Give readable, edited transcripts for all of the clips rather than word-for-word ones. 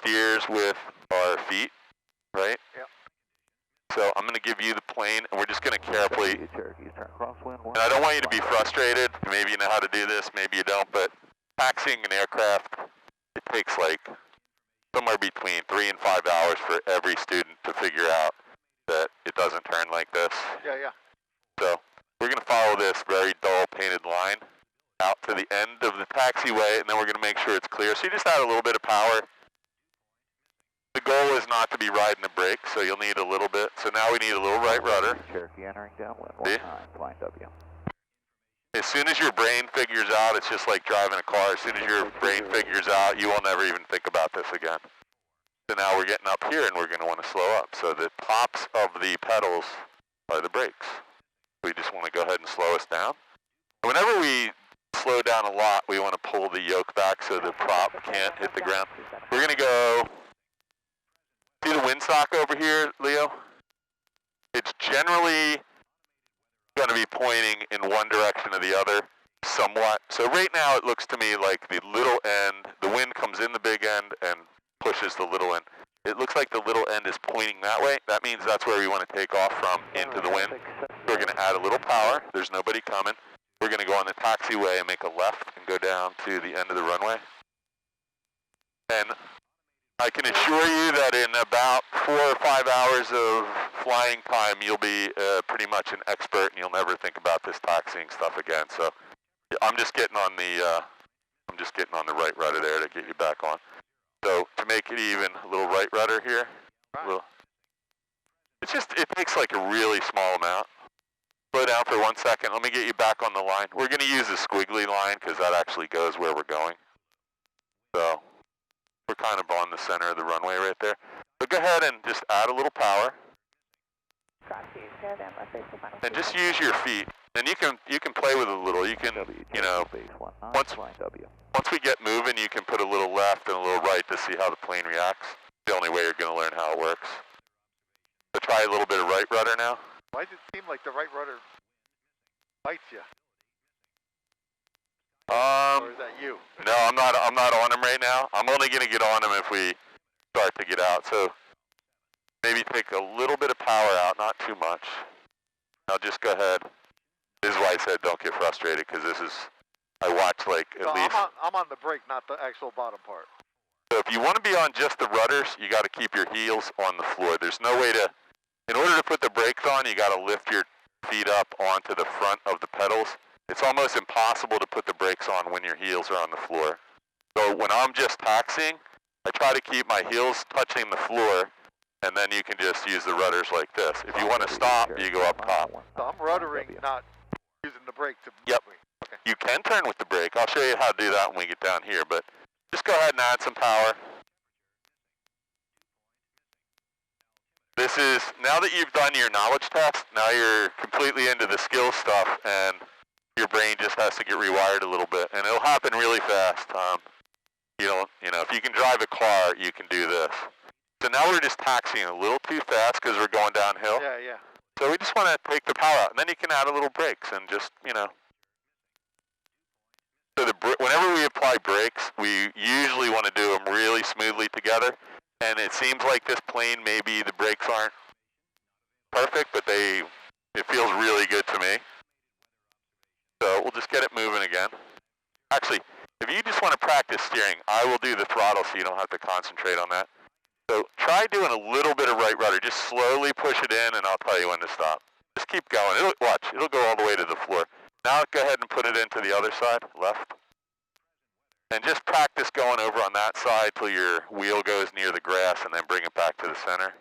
steers with our feet, right? Yep. So I'm going to give you the plane, and we're just going to carefully, Cherokee, turn crosswind. and I don't want you to be frustrated. Maybe you know how to do this, maybe you don't, but taxiing an aircraft, it takes like somewhere between 3 and 5 hours for every student to figure out that it doesn't turn like this. Yeah, yeah. So we're going to follow this very dull painted line out to the end of the taxiway, and then we're going to make sure it's clear. So you just add a little bit of power. The goal is not to be riding the brake, so you'll need a little bit. So now we need a little right rudder. Cherokee entering downwind, See? 19, flying W. As soon as your brain figures out, it's just like driving a car. As soon as your brain figures out, you will never even think about this again. So now we're getting up here, and we're going to want to slow up. So the tops of the pedals are the brakes. We just want to go ahead and slow us down. Whenever we slow down a lot, we want to pull the yoke back so the prop can't hit the ground. We're going to go, see the windsock over here, Leo? It's generally going to be pointing in one direction or the other, somewhat. So right now it looks to me like the little end, the wind comes in the big end and pushes the little end. It looks like the little end is pointing that way. That means that's where we want to take off from, into the wind. We're going to add a little power. There's nobody coming. We're going to go on the taxiway and make a left and go down to the end of the runway. And I can assure you that in about 4 or 5 hours of flying time, you'll be pretty much an expert, and you'll never think about this taxiing stuff again. So I'm just getting on the right rudder there to get you back on. So to make it even, a little right rudder here. Right. It takes like a really small amount. Slow down for 1 second. Let me get you back on the line. We're going to use the squiggly line because that actually goes where we're going. So we're kind of on the center of the runway right there. So go ahead and just add a little power. And just use your feet. And you can play with it a little. You can, you know, once we get moving, you can put a little left and a little right to see how the plane reacts. The only way you're going to learn how it works. So try a little bit of right rudder now. Why does it seem like the right rudder bites you? Or is that you? No, I'm not on him right now. I'm only going to get on him if we start to get out. So maybe take a little bit of power out, not too much. Now just go ahead. This is why I said don't get frustrated, because I watch like at least. I'm on the brake, not the actual bottom part. So if you want to be on just the rudders, you got to keep your heels on the floor. There's no way to, in order to put the brakes on, you got to lift your feet up onto the front of the pedals. It's almost impossible to put the brakes on when your heels are on the floor. So when I'm just taxiing, I try to keep my heels touching the floor, and then you can just use the rudders like this. If you want to stop, you go up top. So I'm ruddering, not using the brake to move Yep. me. Okay. You can turn with the brake. I'll show you how to do that when we get down here, but just go ahead and add some power. This is, now that you've done your knowledge test, now you're completely into the skill stuff, and your brain just has to get rewired a little bit, and it'll happen really fast. You know, if you can drive a car, you can do this. So now we're just taxiing a little too fast because we're going downhill. Yeah, yeah. So we just want to take the power out, and then you can add a little brakes and just, you know. So whenever we apply brakes, we usually want to do them really smoothly together. And it seems like this plane, maybe the brakes aren't perfect, but it feels really good to me. So we'll just get it moving again. Actually, if you just want to practice steering, I will do the throttle so you don't have to concentrate on that. So try doing a little bit of right rudder. Just slowly push it in, and I'll tell you when to stop. Just keep going. Watch. It'll go all the way to the floor. Now go ahead and put it into the other side, left. And just practice going over on that side till your wheel goes near the grass, and then bring it back to the center.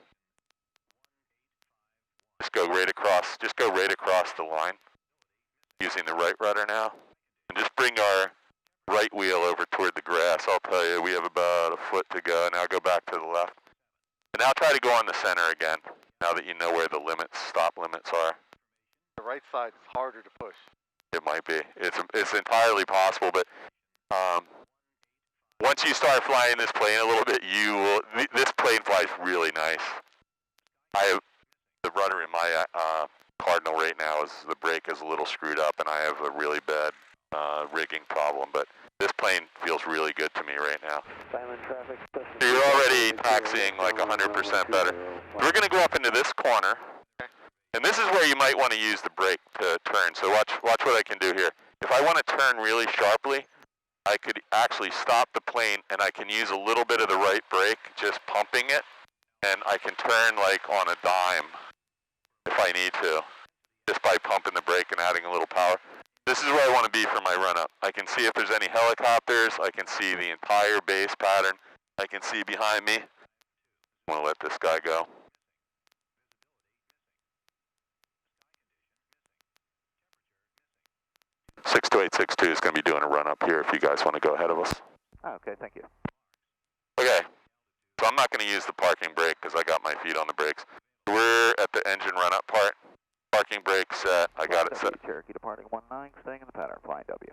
Just go right across the line using the right rudder now. And just bring our right wheel over toward the grass. I'll tell you, we have about a foot to go. Now go back to the left. And now try to go on the center again, now that you know where the stop limits are. The right side is harder to push. It might be. It's entirely possible, but once you start flying this plane a little bit, this plane flies really nice. I have the rudder in my Cardinal right now, the brake is a little screwed up, and I have a really bad rigging problem, but This plane feels really good to me right now. Silent traffic. So you're already taxiing like 100% better. We're going to go up into this corner, and this is where you might want to use the brake to turn. So watch what I can do here. If I want to turn really sharply, I could actually stop the plane, and I can use a little bit of the right brake, just pumping it, and I can turn like on a dime if I need to, just by pumping the brake and adding a little power. This is where I want to be for my run-up. I can see if there's any helicopters. I can see the entire base pattern. I can see behind me. I'm going to let this guy go. (62862) is going to be doing a run-up here if you guys want to go ahead of us. Oh, okay, thank you. Okay, so I'm not going to use the parking brake because I got my feet on the brakes. We're at the engine run-up part. Parking brake set. I got it set. Cherokee departing 19, staying in the pattern, flying W.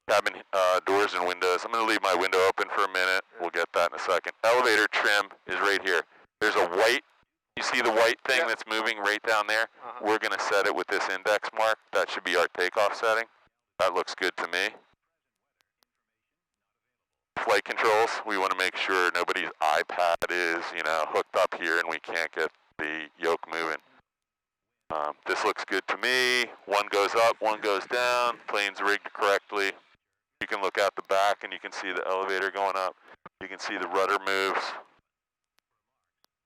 Cabin doors and windows. I'm going to leave my window open for a minute. We'll get that in a second. Elevator trim is right here. There's a white, you see the white thing that's moving right down there? We're going to set it with this index mark. That should be our takeoff setting. That looks good to me. Flight controls, we want to make sure nobody's iPad is, hooked up here and we can't get the yoke moving. This looks good to me. One goes up, one goes down. Plane's rigged correctly. You can look out the back and you can see the elevator going up. You can see the rudder moves.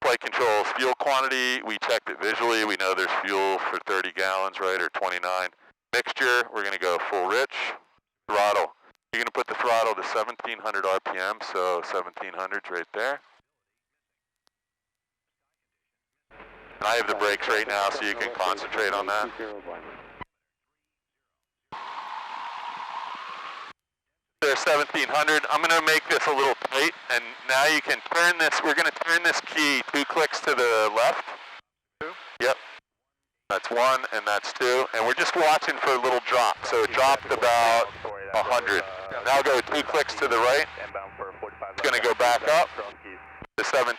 Flight controls, fuel quantity, we checked it visually. We know there's fuel for 30 gallons, right, or 29. Mixture, we're going to go full rich. Throttle, you're going to put the throttle to 1700 RPM, so 1700's right there. And I have the brakes right now, so you can concentrate on that. There's 1700. I'm going to make this a little tight, and now you can turn this. We're going to turn this key 2 clicks to the left. 2? Yep. That's 1, and that's 2. And we're just watching for a little drop. So it dropped about 100. Now go 2 clicks to the right. It's going to go back up to 17.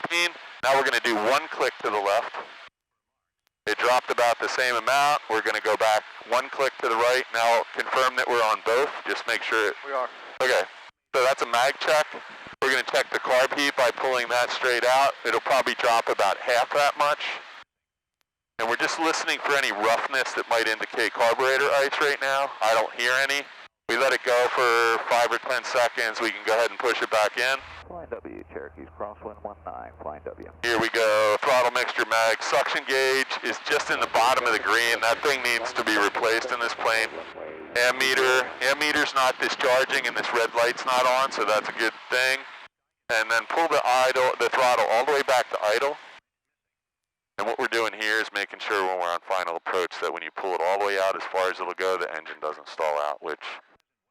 Now we're going to do 1 click to the left. It dropped about the same amount. We're going to go back 1 click to the right. Now confirm that we're on both. Just make sure. We are. Okay, so that's a mag check. We're going to check the carb heat by pulling that straight out. It'll probably drop about half that much. And we're just listening for any roughness that might indicate carburetor ice right now. I don't hear any. We let it go for 5 or 10 seconds. We can go ahead and push it back in. Flying W, Cherokee's crosswind 19, flying W. Here we go, throttle mixture mag. Suction gauge is just in the bottom of the green. That thing needs to be replaced in this plane. Ammeter's not discharging and this red light's not on, so that's a good thing. And then pull the throttle all the way back to idle. And what we're doing here is making sure when we're on final approach that when you pull it all the way out as far as it'll go, the engine doesn't stall out, which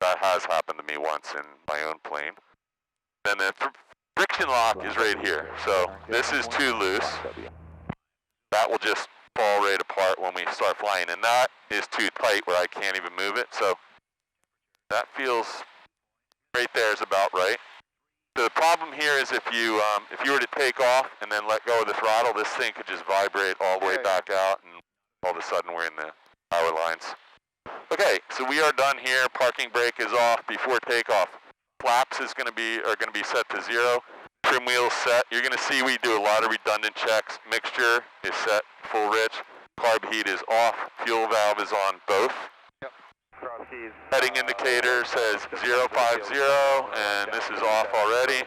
that has happened to me once in my own plane. Then the friction lock is right here. So this is too loose. That will just fall right apart when we start flying. And that is too tight where I can't even move it. So that feels right there is about right. So the problem here is if you were to take off and then let go of the throttle, this thing could just vibrate all the way back out, and all of a sudden we're in the power lines. Okay, so we are done here. Parking brake is off before takeoff. Flaps are going to be set to 0. Trim wheels set. You're going to see we do a lot of redundant checks. Mixture is set full rich. Carb heat is off. Fuel valve is on both. Heading indicator says 050, and this is off already.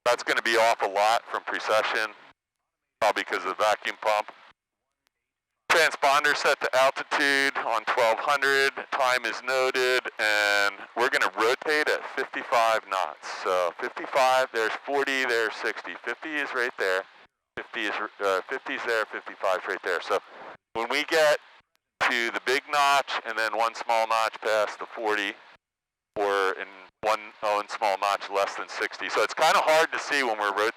That's going to be off a lot from precession, probably because of the vacuum pump. Transponder set to altitude on 1200. Time is noted, and we're going to rotate at 55 knots. So 55, there's 40, there's 60. 50 is right there. 50 is 50's there. 55's right there. So when we get to the big notch and then one small notch past the 40, or in one small notch less than 60. So it's kind of hard to see when we're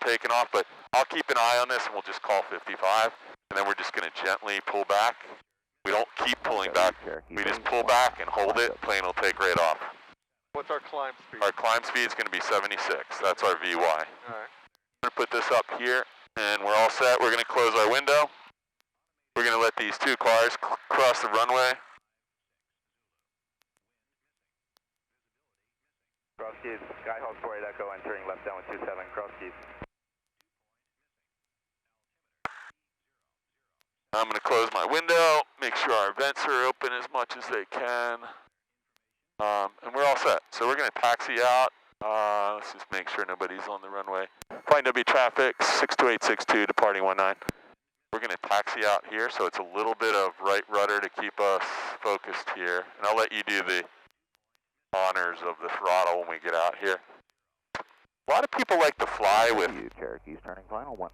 taking off, but I'll keep an eye on this and we'll just call 55. And then we're just going to gently pull back. We don't keep pulling back. We just pull back and hold it. Plane will take right off. What's our climb speed? Our climb speed is going to be 76. That's our VY. All right. I'm going to put this up here, and we're all set. We're going to close our window. We're going to let these 2 cars cross the runway. keys. Skyhawk 48 Echo entering left down with 27, cross keys. I'm going to close my window, make sure our vents are open as much as they can. And we're all set. So we're going to taxi out. Let's just make sure nobody's on the runway. Flying W traffic, 62862, departing 19. We're going to taxi out here, so it's a little bit of right rudder to keep us focused here. And I'll let you do the honors of the throttle when we get out here. A lot of people like to fly with... Cherokee's turning final 19,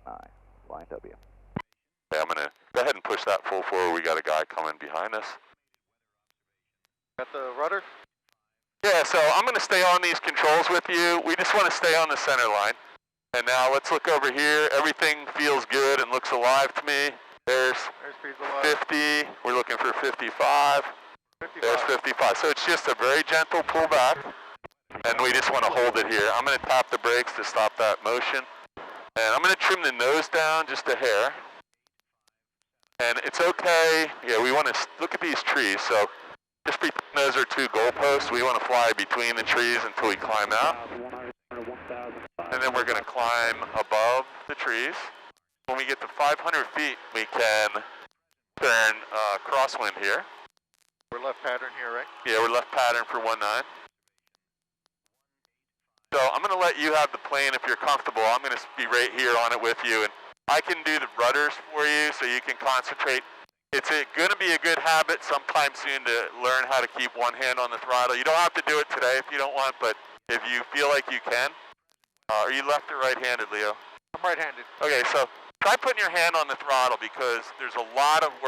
flying W. Okay, I'm going to go ahead and push that full forward. We got a guy coming behind us. Got the rudder? Yeah, so I'm going to stay on these controls with you. We just want to stay on the center line. And now let's look over here. Everything feels good and looks alive to me. There's Airspeed's alive. 50. We're looking for 55. 55. There's 55. So it's just a very gentle pullback. And we just want to hold it here. I'm going to tap the brakes to stop that motion. And I'm going to trim the nose down just a hair. And it's okay. Yeah, we want to look at these trees. So just pretend those are two goalposts. We want to fly between the trees until we climb out. And then we're going to climb above the trees. When we get to 500 feet, we can turn crosswind here. We're left pattern here, right? Yeah, we're left pattern for 19. So I'm going to let you have the plane if you're comfortable. I'm going to be right here on it with you. And I can do the rudders for you so you can concentrate. It's going to be a good habit sometime soon to learn how to keep one hand on the throttle. You don't have to do it today if you don't want, but if you feel like you can. Are you left or right-handed, Leo? I'm right-handed. Okay, so try putting your hand on the throttle because there's a lot of work